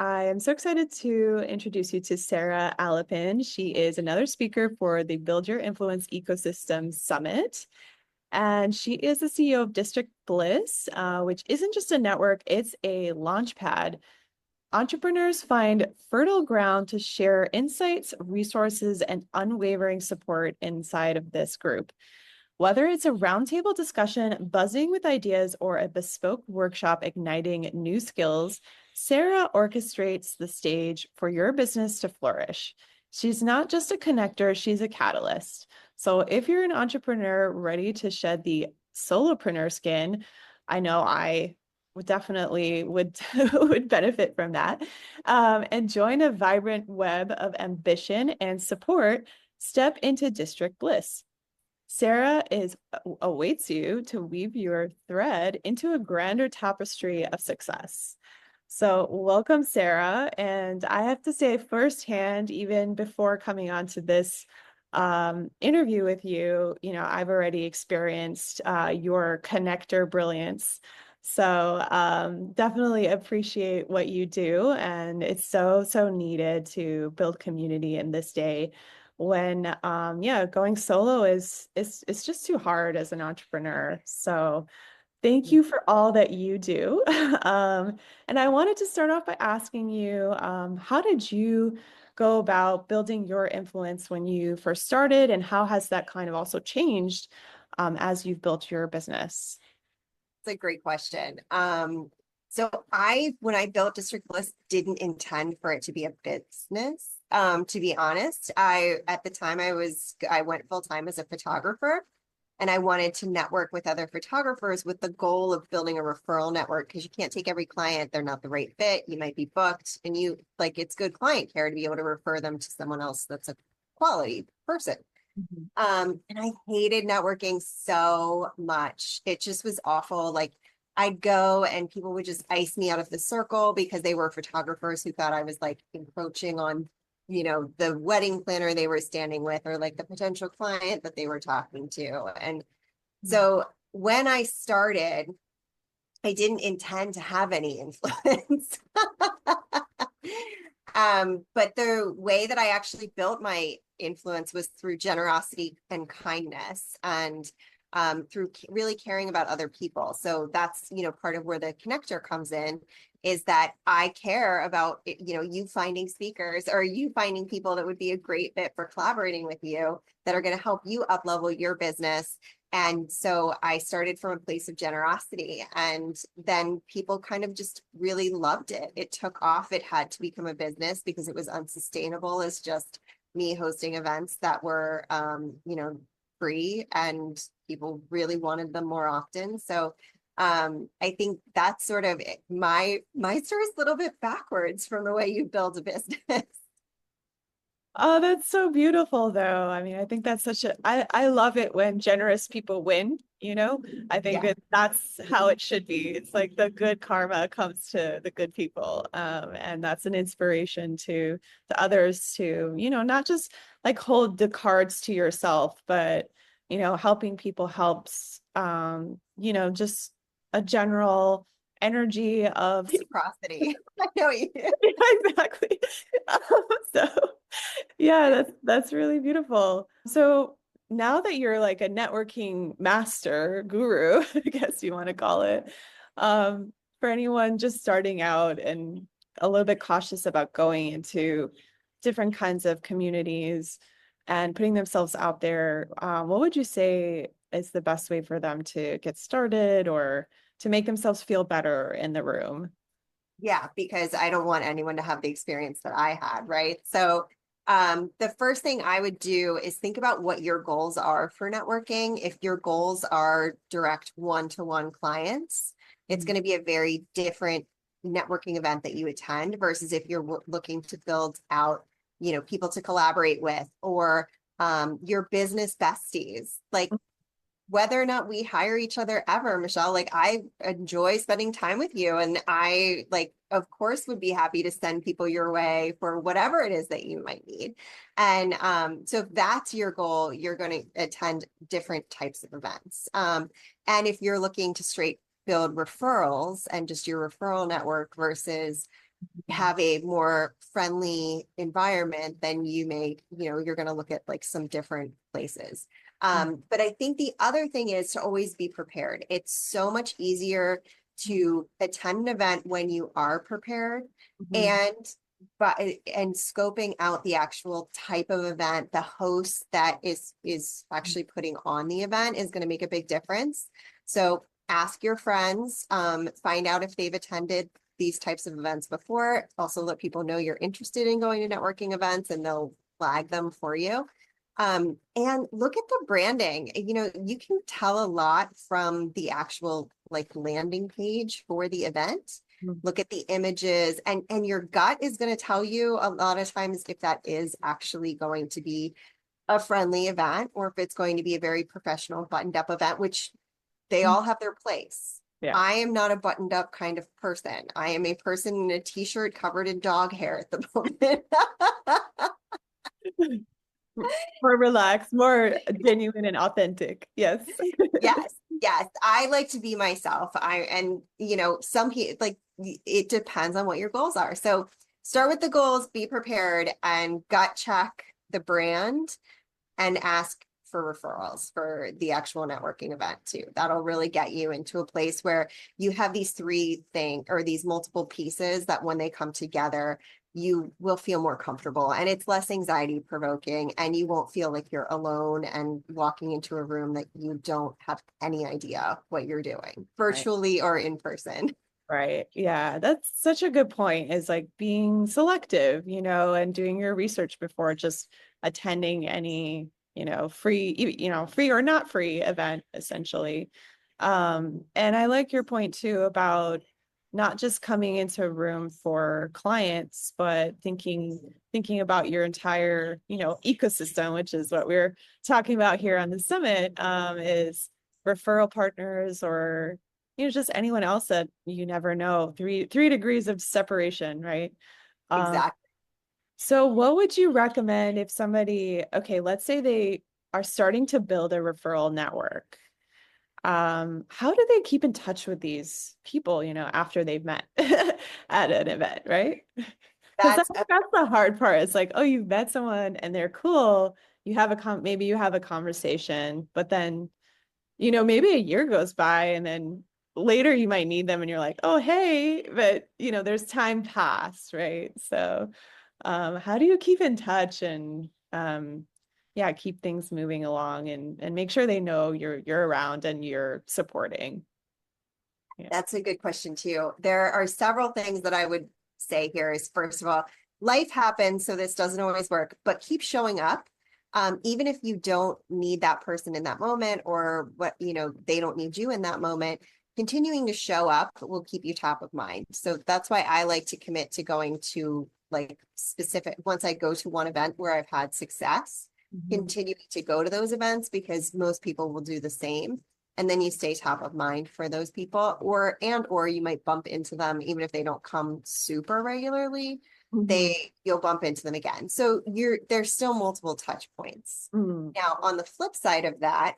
I am so excited to introduce you to Sara Alepin. She is another speaker for the Build Your Influence Ecosystem Summit. And she is the CEO of District Bliss, which isn't just a network, it's a launch pad. Entrepreneurs find fertile ground to share insights, resources, and unwavering support inside of this group. Whether it's a roundtable discussion buzzing with ideas or a bespoke workshop igniting new skills, Sara orchestrates the stage for your business to flourish. She's not just a connector, she's a catalyst. So if you're an entrepreneur ready to shed the solopreneur skin, I know I would definitely would would benefit from that. And join a vibrant web of ambition and support, step into District Bliss. Sara awaits you to weave your thread into a grander tapestry of success. So welcome, Sara. And I have to say firsthand, even before coming on to this interview with you, I've already experienced your connector brilliance. So definitely appreciate what you do. And it's so, so needed to build community in this day when going solo is it's just too hard as an entrepreneur. So thank you for all that you do. And I wanted to start off by asking you, how did you go about building your influence when you first started, and how has that kind of also changed as you've built your business? It's a great question. So when I built District Bliss, didn't intend for it to be a business. To be honest, at the time I went full time as a photographer, and I wanted to network with other photographers with the goal of building a referral network, because you can't take every client. They're not the right fit. You might be booked, and it's good client care to be able to refer them to someone else that's a quality person. Mhm. And I hated networking so much. It just was awful. Like, I'd go and people would just ice me out of the circle because they were photographers who thought I was like encroaching on, the wedding planner they were standing with, or like the potential client that they were talking to. And so when I started, I didn't intend to have any influence. But the way that I actually built my influence was through generosity and kindness, and through really caring about other people. So that's, part of where the connector comes in, is that I care about, you finding speakers, or you finding people that would be a great fit for collaborating with you, that are going to help you up level your business. And so I started from a place of generosity, and then people kind of just really loved it. It took off. It had to become a business because it was unsustainable as just me hosting events that were, free, and people really wanted them more often. So I think that's sort of my story is a little bit backwards from the way you build a business. Oh, that's so beautiful, though. I mean, I think that's I love it when generous people win, you know? I think Yeah. that's how it should be. It's like the good karma comes to the good people. And that's an inspiration to others to, not just like hold the cards to yourself, but, helping people helps, just a general energy of Reciprocity. I know you. exactly. So yeah, that's really beautiful. So now that you're like a networking master guru, I guess you want to call it, for anyone just starting out and a little bit cautious about going into different kinds of communities and putting themselves out there, what would you say is the best way for them to get started or to make themselves feel better in the room? Yeah, because I don't want anyone to have the experience that I had, right? So the first thing I would do is think about what your goals are for networking. If your goals are direct one-to-one clients, it's going to be a very different networking event that you attend versus if you're looking to build out, people to collaborate with, or your business besties. Like, whether or not we hire each other ever, Michelle, like, I enjoy spending time with you, and I, like, of course, would be happy to send people your way for whatever it is that you might need. And so if that's your goal, you're going to attend different types of events. And if you're looking to straight build referrals and just your referral network versus have a more friendly environment, then you're going to look at like some different places. But I think the other thing is to always be prepared. It's so much easier to attend an event when you are prepared, Mhm. and and scoping out the actual type of event, the host that is actually putting on the event is going to make a big difference. So ask your friends, find out if they've attended these types of events before. Also let people know you're interested in going to networking events and they'll flag them for you. And look at the branding. You can tell a lot from the actual like landing page for the event. Mhm. Look at the images, and your gut is going to tell you a lot of times if that is actually going to be a friendly event or if it's going to be a very professional buttoned up event, which they all have their place. Yeah. I am not a buttoned up kind of person. I am a person in a t-shirt covered in dog hair at the moment. More relaxed, more genuine and authentic. Yes. Yes, yes. I like to be myself. Some people like it depends on what your goals are. So start with the goals, be prepared, and gut check the brand and ask for referrals for the actual networking event too. That'll really get you into a place where you have these three things or these multiple pieces that when they come together, you will feel more comfortable and it's less anxiety provoking and you won't feel like you're alone and walking into a room that you don't have any idea what you're doing, Right. virtually or in person. Right. Yeah, that's such a good point, is like being selective, and doing your research before just attending any, free or not free event, essentially. And I like your point too about not just coming into a room for clients, but thinking about your entire, ecosystem, which is what we're talking about here on the summit, is referral partners or just anyone else that you never know. Three degrees of separation, right? Um, Exactly. so what would you recommend if somebody, okay, let's say they are starting to build a referral network. How do they keep in touch with these people, after they've met at an event, right? Because That's a that's the hard part. It's like, oh, you've met someone and they're cool. You have maybe you have a conversation, but then maybe a year goes by and then later you might need them and you're like, oh, hey, but there's time passed, right? So, how do you keep in touch and, yeah, keep things moving along and make sure they know you're around and you're supporting? Yeah. That's a good question too. There are several things that I would say here is first of all, life happens, so this doesn't always work, but keep showing up. Even if you don't need that person in that moment or they don't need you in that moment, continuing to show up will keep you top of mind. So that's why I like to commit to going to like specific, once I go to one event where I've had success, Mhm. continuing to go to those events because most people will do the same and then you stay top of mind for those people or you might bump into them even if they don't come super regularly, Mhm. you'll bump into them again, so there's still multiple touch points. Mhm. Now on the flip side of that,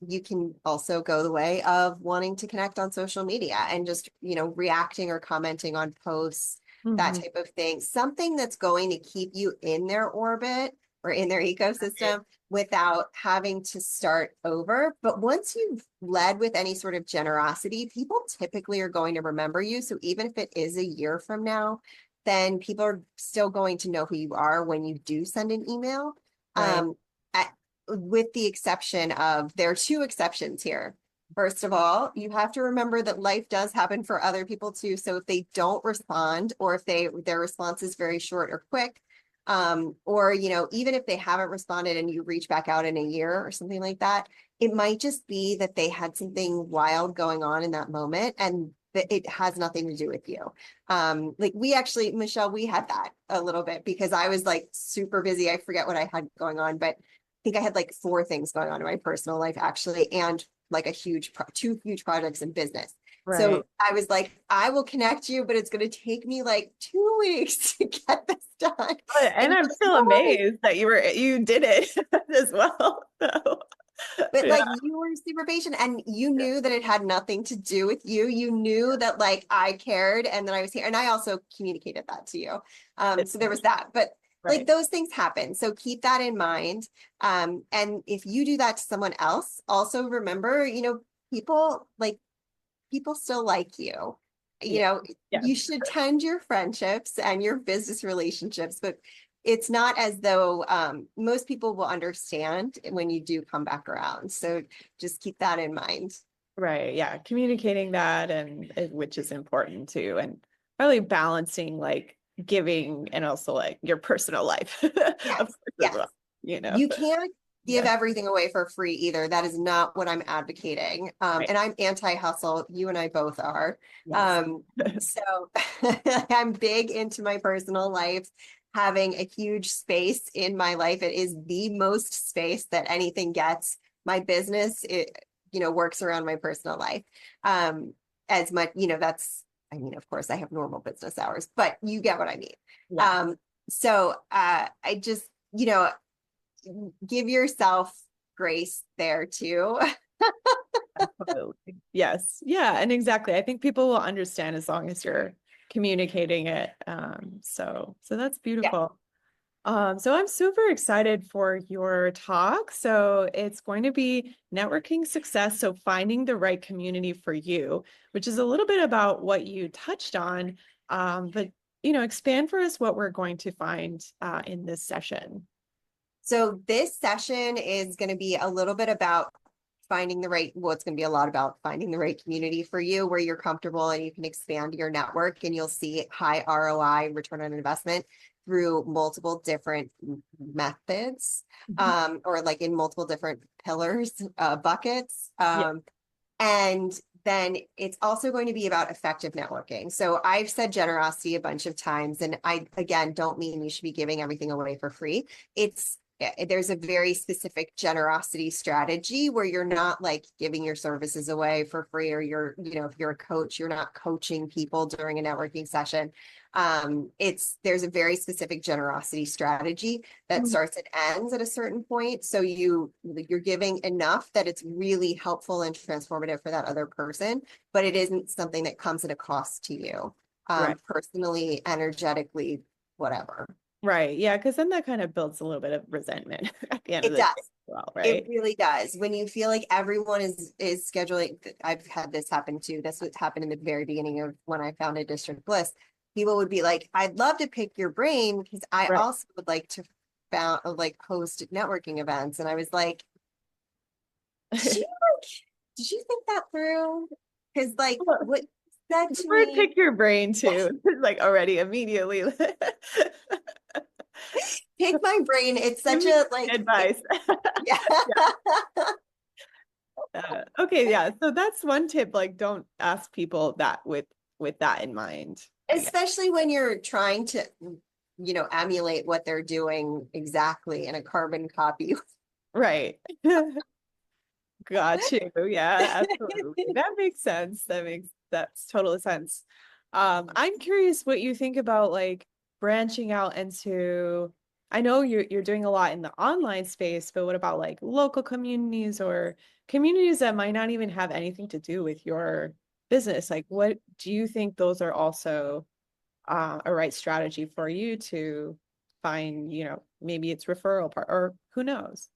you can also go the way of wanting to connect on social media and just reacting or commenting on posts, that Mhm. type of thing, something that's going to keep you in their orbit or in their ecosystem without having to start over. But once you've led with any sort of generosity, people typically are going to remember you. So even if it is a year from now, then people are still going to know who you are when you do send an email. Right. Um, at, with the exception of, there are two exceptions here. First of all, you have to remember that life does happen for other people too. So if they don't respond, or if their response is very short or quick, or even if they haven't responded and you reach back out in a year or something like that, it might just be that they had something wild going on in that moment and that it has nothing to do with you. Like we actually, Michelle, we had that a little bit because I was like super busy. I forget what I had going on, but I think I had like four things going on in my personal life actually, and like two huge projects in business. Right. So I was like, I will connect you, but it's going to take me like 2 weeks to get this done. And And I'm you're like, still no worries. amazed that you did it as well. So. But Yeah, like you were super patient and you knew that it had nothing to do with you. You knew that like I cared and that I was here. And I also communicated that to you. So there was that. But like right. those things happen. So keep that in mind. And if you do that to someone else, also remember, people still like you. Yeah. Yes. You should tend your friendships and your business relationships, but it's not as though most people will understand when you do come back around. So just keep that in mind. Right. Yeah. Communicating that which is important too. And probably balancing like giving and also like your personal life, of Yes, course, as yes. well, you know. You can't give Yeah. everything away for free either. That is not what I'm advocating. Right. And I'm anti-hustle. You and I both are. Yes. So I'm big into my personal life, having a huge space in my life. It is the most space that anything gets. My business, works around my personal life. As much, I mean, of course, I have normal business hours, but you get what I mean. Yeah. Um, I just, give yourself grace there too. Absolutely. Yes. Yeah. And exactly. I think people will understand as long as you're communicating it. So that's Yeah. beautiful. So I'm super excited for your talk. So it's going to be networking success. So finding the right community for you, which is a little bit about what you touched on. But expand for us what we're going to find in this session. So this session is going to be a little bit about it's going to be a lot about finding the right community for you where you're comfortable and you can expand your network and you'll see high ROI, return on investment through multiple different methods, Mhm. or like in multiple different pillars, buckets. Yeah. And then it's also going to be about effective networking. So I've said generosity a bunch of times, and I, again, don't mean you should be giving everything away for free. There's a very specific generosity strategy where you're not like giving your services away for free, or if you're a coach, you're not coaching people during a networking session. There's a very specific generosity strategy that Mhm. starts and ends at a certain point. So you're giving enough that it's really helpful and transformative for that other person, but it isn't something that comes at a cost to you, Right. personally, energetically, whatever. Right. Yeah. Because then that kind of builds a little bit of resentment at the end of It the day does. as well, It right? really does. When you feel like everyone is scheduling, I've had this happen too. That's what happened in the very beginning of when I founded District Bliss. People would be like, "I'd love to pick your brain because I Right. also would like to found like host networking events." And I was like, "Did you did you think that through? Because like what you said The to word me, pick your brain too, like already immediately. pick my brain. It's Give such me a like it, advice. yeah." Okay, yeah. So that's one tip. Like, don't ask people that with that in mind. I guess. Especially when you're trying to, emulate what they're doing exactly in a carbon copy. Right. Got you. Yeah, absolutely. That makes sense. That's total sense. I'm curious what you think about like branching out into, I know you're doing a lot in the online space, but what about like local communities or communities that might not even have anything to do with your business? Like what do you think those are also a right strategy for you to find, maybe it's referral part or who knows?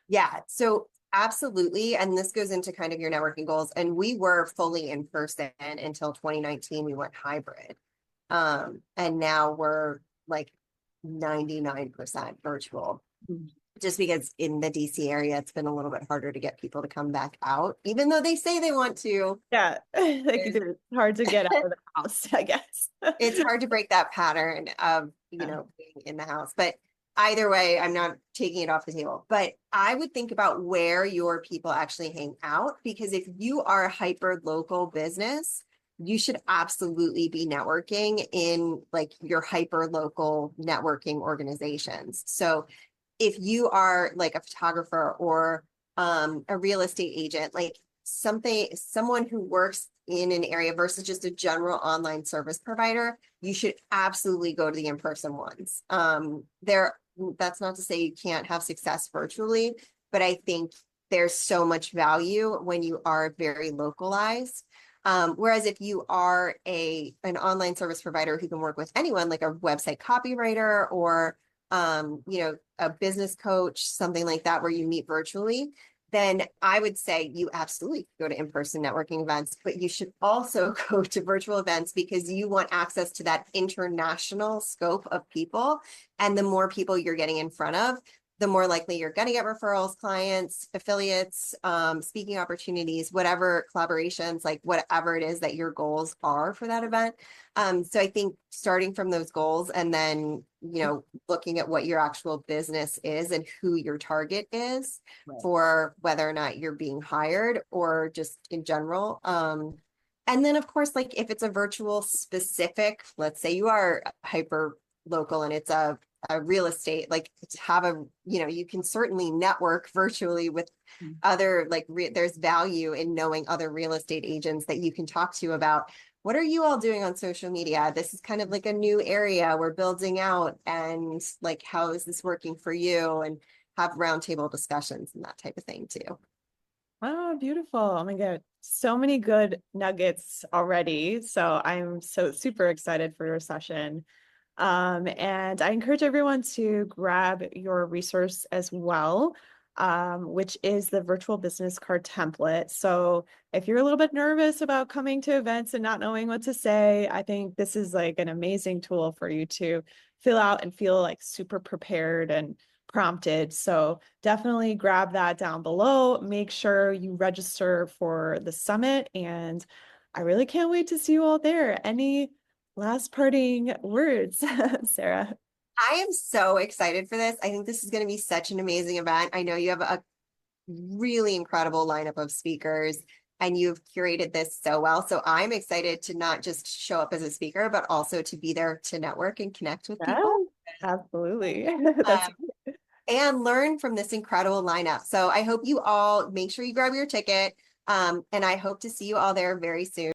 Yeah, so absolutely. And this goes into kind of your networking goals. And we were fully in person until 2019. We went hybrid. And now we're like 99% virtual. Just because in the DC area, it's been a little bit harder to get people to come back out, even though they say they want to. Yeah, like it's hard to get out of the house, I guess. It's hard to break that pattern of, Yeah. being in the house. But either way, I'm not taking it off the table. But I would think about where your people actually hang out, because if you are a hyper local business, you should absolutely be networking in like your hyper local networking organizations. So if you are like a photographer or a real estate agent, like someone who works in an area versus just a general online service provider, you should absolutely go to the in-person ones. That's not to say you can't have success virtually, but I think there's so much value when you are very localized. Whereas if you are an online service provider who can work with anyone, like a website copywriter or a business coach, something like that, where you meet virtually, then I would say you absolutely go to in-person networking events, but you should also go to virtual events because you want access to that international scope of people. And the more people you're getting in front of, the more likely you're going to get referrals, clients, affiliates, speaking opportunities, whatever collaborations, like whatever it is that your goals are for that event. So I think starting from those goals and then, looking at what your actual business is and who your target is Right. for whether or not you're being hired or just in general. And then of course, like if it's a virtual specific, let's say you are hyper local and it's a real estate, like to have you can certainly network virtually with other, like there's value in knowing other real estate agents that you can talk to about what are you all doing on social media? This is kind of like a new area we're building out, and like, how is this working for you? And have roundtable discussions and that type of thing too. Oh, beautiful. Oh my God. So many good nuggets already. So I'm so super excited for your session. And I encourage everyone to grab your resource as well, which is the virtual business card template. So if you're a little bit nervous about coming to events and not knowing what to say, I think this is like an amazing tool for you to fill out and feel like super prepared and prompted. So definitely grab that down below. Make sure you register for the summit, and I really can't wait to see you all there. Any last parting words, Sarah? I am so excited for this. I think this is going to be such an amazing event. I know you have a really incredible lineup of speakers and you've curated this so well. So I'm excited to not just show up as a speaker, but also to be there to network and connect with Yeah, people. absolutely. That's Um, and learn from this incredible lineup. So I hope you all make sure you grab your ticket. And I hope to see you all there very soon.